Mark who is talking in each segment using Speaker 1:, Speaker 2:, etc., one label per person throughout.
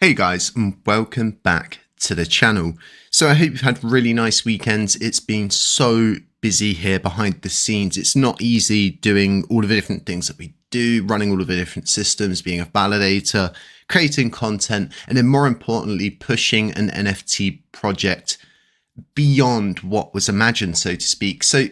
Speaker 1: Hey guys, and welcome back to the channel. So I hope you've had really nice weekends. It's been so busy here behind the scenes. It's not easy doing all of the different things that we do, running all of the different systems, being a validator, creating content, and then more importantly, pushing an NFT project beyond what was imagined, so to speak. So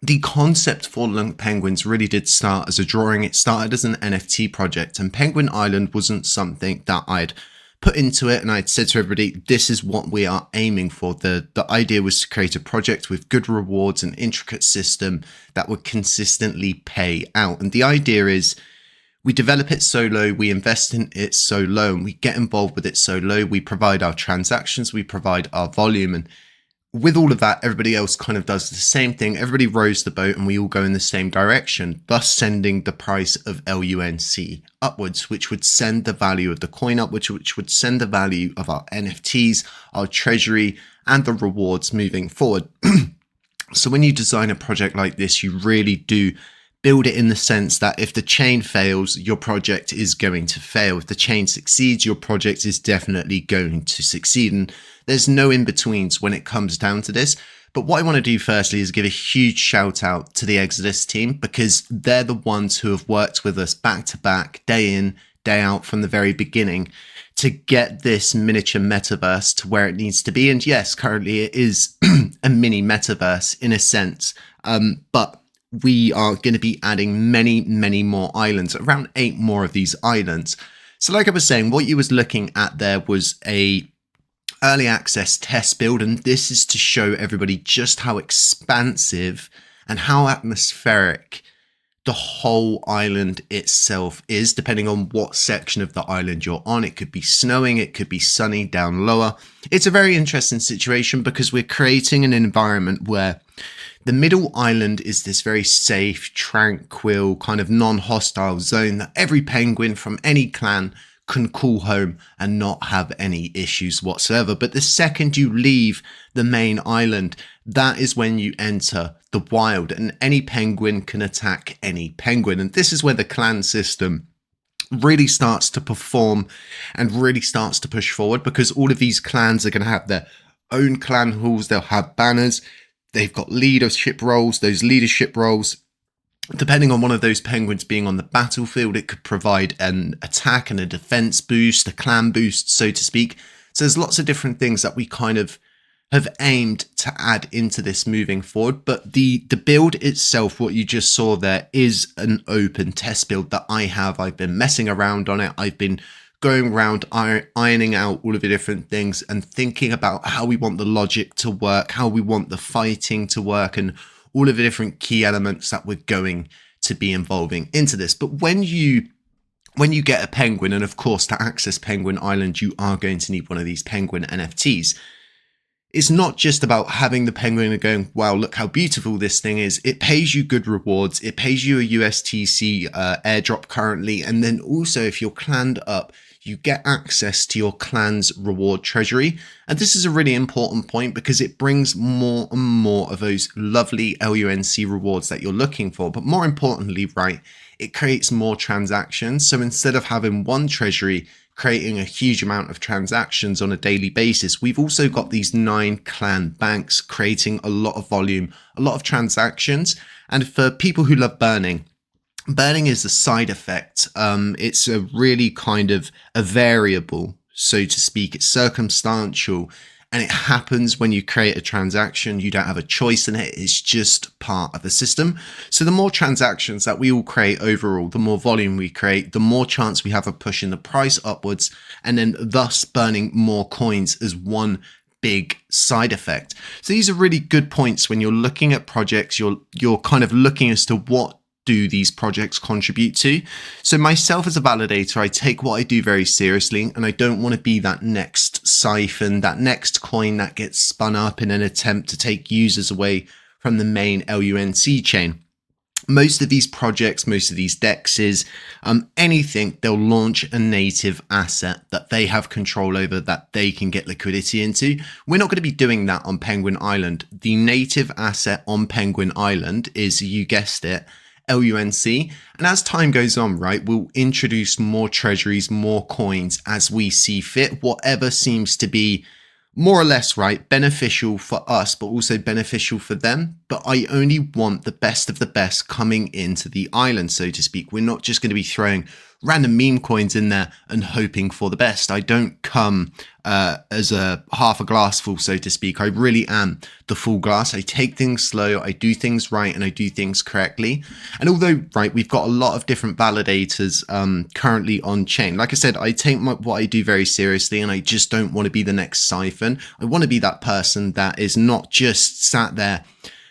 Speaker 1: the concept for LUNC Penguins really did start as a drawing. It started as an NFT project, and Penguin Island wasn't something that I'd put into it and I'd said to everybody, this is what we are aiming for. The idea was to create a project with good rewards and intricate system that would consistently pay out. And the idea is we develop it solo, we invest in it solo, and we get involved with it solo. We provide our transactions, we provide our volume, and with all of that, everybody else kind of does the same thing. Everybody rows the boat and we all go in the same direction, thus sending the price of LUNC upwards, which would send the value of the coin upwards, which would send the value of our NFTs, our treasury, and the rewards moving forward. So when you design a project like this, you really do build it in the sense that if the chain fails, your project is going to fail. If the chain succeeds, your project is definitely going to succeed. And there's no in-betweens when it comes down to this. But what I want to do firstly is give a huge shout out to the Exodus team, because they're the ones who have worked with us back to back, day in, day out from the very beginning to get this miniature metaverse to where it needs to be. And yes, currently it is a mini metaverse in a sense, but we are going to be adding many more islands, around 8 more of these islands. So like I was saying, what you was looking at there was a early access test build, and this is to show everybody just how expansive and how atmospheric the whole island itself is, depending on what section of the island you're on. It could be snowing, it could be sunny down lower. It's a very interesting situation because we're creating an environment where the middle island is this very safe, tranquil, kind of non-hostile zone that every penguin from any clan can call home and not have any issues whatsoever. But the second you leave the main island, that is when you enter the wild, and any penguin can attack any penguin. And this is where the clan system really starts to perform and really starts to push forward, because all of these clans are going to have their own clan halls. They'll have banners. They've got leadership roles. Those leadership roles, depending on one of those penguins being on the battlefield, it could provide an attack and a defense boost, a clan boost, so to speak. So there's lots of different things that we kind of have aimed to add into this moving forward. But the build itself, what you just saw there, is an open test build that I've been messing around on it. I've been going around ironing out all of the different things and thinking about how we want the logic to work, how we want the fighting to work, and all of the different key elements that we're going to be involving into this. But when you get a penguin, and of course to access Penguin Island, you are going to need one of these penguin NFTs. It's not just about having the penguin and going, wow, look how beautiful this thing is. It pays you good rewards. It pays you a USDT airdrop currently. And then also if you're clanned up, you get access to your clan's reward treasury. And this is a really important point because it brings more and more of those lovely LUNC rewards that you're looking for. But more importantly, right, it creates more transactions. So instead of having one treasury creating a huge amount of transactions on a daily basis, we've also got these 9 clan banks creating a lot of volume, a lot of transactions. And for people who love burning is a side effect. It's a really kind of a variable, so to speak. It's circumstantial, and it happens when you create a transaction. You don't have a choice in it. It's just part of the system. So the more transactions that we all create overall, the more volume we create, the more chance we have of pushing the price upwards, and then thus burning more coins as one big side effect. So these are really good points when you're looking at projects. You're kind of looking as to what do these projects contribute to. So myself as a validator, I take what I do very seriously, and I don't want to be that next siphon, that next coin that gets spun up in an attempt to take users away from the main LUNC chain. Most of these projects, most of these dexes, anything, they'll launch a native asset that they have control over, that they can get liquidity into. We're not going to be doing that on Penguin Island. The native asset on Penguin Island is, you guessed it, LUNC. And as time goes on, right, we'll introduce more treasuries, more coins as we see fit, whatever seems to be more or less, right, beneficial for us, but also beneficial for them. But I only want the best of the best coming into the island, so to speak. We're not just going to be throwing random meme coins in there and hoping for the best. I don't come as a half a glass full, so to speak. I really am the full glass. I take things slow, I do things right, and I do things correctly. And although, right, we've got a lot of different validators currently on chain. Like I said, I take what I do very seriously, and I just don't want to be the next Siphon. I want to be that person that is not just sat there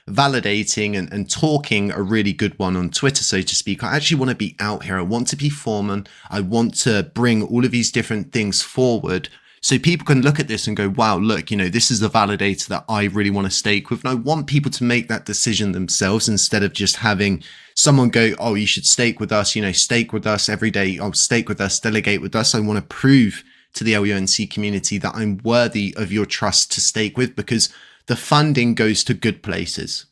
Speaker 1: validating and talking a really good one on Twitter, so to speak. I actually want to be out here. I want to be foreman. I want to bring all of these different things forward so people can look at this and go, wow, look, you know, this is a validator that I really want to stake with. And I want people to make that decision themselves instead of just having someone go, oh, you should stake with us, you know, stake with us every day. Oh, stake with us, delegate with us. I want to prove to the LUNC community that I'm worthy of your trust to stake with, because the funding goes to good places.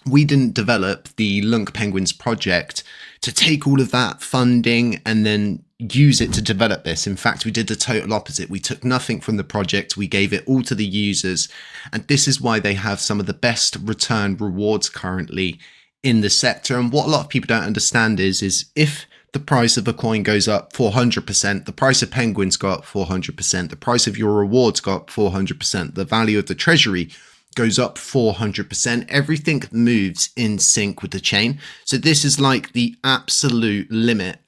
Speaker 1: We didn't develop the LUNC Penguins project to take all of that funding and then use it to develop this. In fact, we did the total opposite. We took nothing from the project. We gave it all to the users. And this is why they have some of the best return rewards currently in the sector. And what a lot of people don't understand is if the price of a coin goes up 400%, the price of penguins go up 400%, the price of your rewards go up 400%, the value of the treasury goes up 400%. Everything moves in sync with the chain. So this is like the absolute limit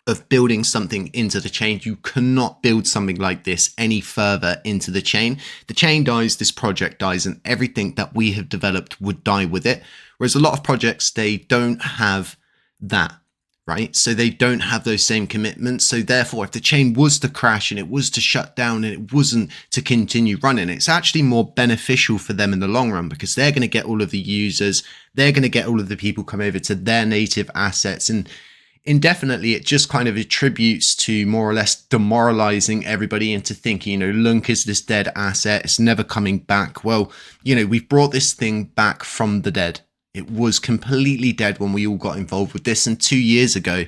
Speaker 1: of building something into the chain. You cannot build something like this any further into the chain. The chain dies, this project dies, and everything that we have developed would die with it. Whereas a lot of projects, they don't have that, right? So they don't have those same commitments. So therefore, if the chain was to crash and it was to shut down and it wasn't to continue running, it's actually more beneficial for them in the long run, because they're going to get all of the users, they're going to get all of the people come over to their native assets. And indefinitely, it just kind of attributes to more or less demoralizing everybody into thinking, you know, LUNC is this dead asset, it's never coming back. Well, you know, we've brought this thing back from the dead. It was completely dead when we all got involved with this. And 2 years ago,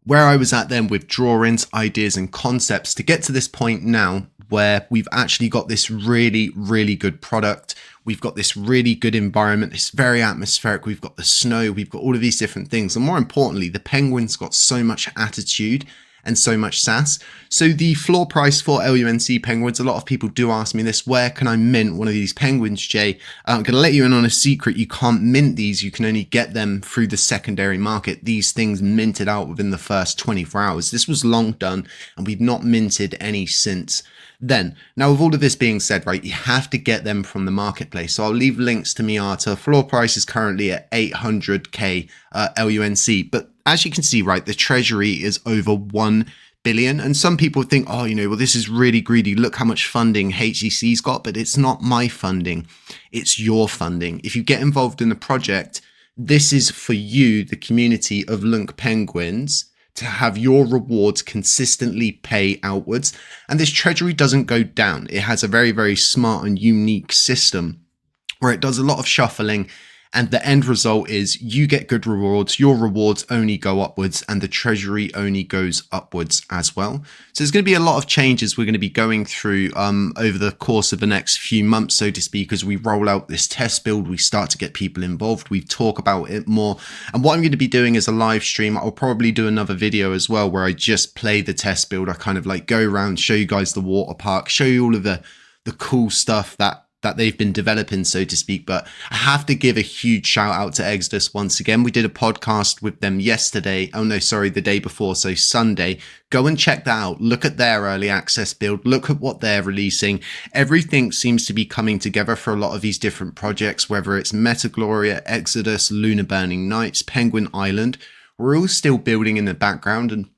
Speaker 1: where I was at then with drawings, ideas and concepts to get to this point now where we've actually got this really, really good product. We've got this really good environment. It's very atmospheric. We've got the snow. We've got all of these different things. And more importantly, the penguins got so much attitude and so much sass. So the floor price for LUNC penguins, a lot of people do ask me this, where can I mint one of these penguins, Jay? I'm going to let you in on a secret. You can't mint these. You can only get them through the secondary market. These things minted out within the first 24 hours. This was long done, and we've not minted any since then. Now, with all of this being said, right, you have to get them from the marketplace. So I'll leave links to Miata. Floor price is currently at 800k LUNC, but as you can see, right, the treasury is over 1 billion. And some people think, oh, you know, well, this is really greedy. Look how much funding HCC's got, but it's not my funding. It's your funding. If you get involved in the project, this is for you, the community of LUNC Penguins, to have your rewards consistently pay outwards. And this treasury doesn't go down. It has a very, very smart and unique system where it does a lot of shuffling. And the end result is you get good rewards, your rewards only go upwards, and the treasury only goes upwards as well. So there's going to be a lot of changes we're going to be going through over the course of the next few months, so to speak, as we roll out this test build, we start to get people involved, we talk about it more. And what I'm going to be doing is a live stream. I'll probably do another video as well where I just play the test build. I kind of like go around, show you guys the water park, show you all of the cool stuff that they've been developing, so to speak. But I have to give a huge shout out to Exodus once again. We did a podcast with them yesterday. Oh no, sorry, the day before. So Sunday. Go and check that out. Look at their early access build. Look at what they're releasing. Everything seems to be coming together for a lot of these different projects, whether it's Metagloria, Exodus, Lunar Burning Nights, Penguin Island. We're all still building in the background. And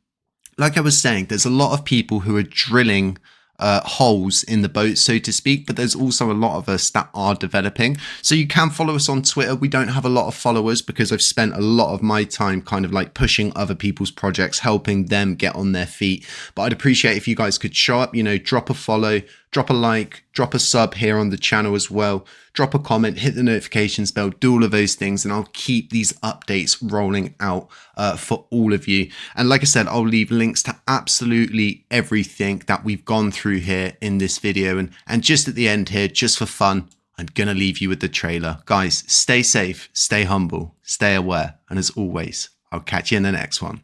Speaker 1: like I was saying, there's a lot of people who are drilling holes in the boat, so to speak, but there's also a lot of us that are developing. So you can follow us on Twitter. We don't have a lot of followers because I've spent a lot of my time kind of like pushing other people's projects, helping them get on their feet. But I'd appreciate if you guys could show up, you know, drop a follow, drop a like, drop a sub here on the channel as well, drop a comment, hit the notifications bell, do all of those things, and I'll keep these updates rolling out for all of you. And like I said, I'll leave links to absolutely everything that we've gone through here in this video. And just at the end here, just for fun, I'm going to leave you with the trailer. Guys, stay safe, stay humble, stay aware, and as always, I'll catch you in the next one.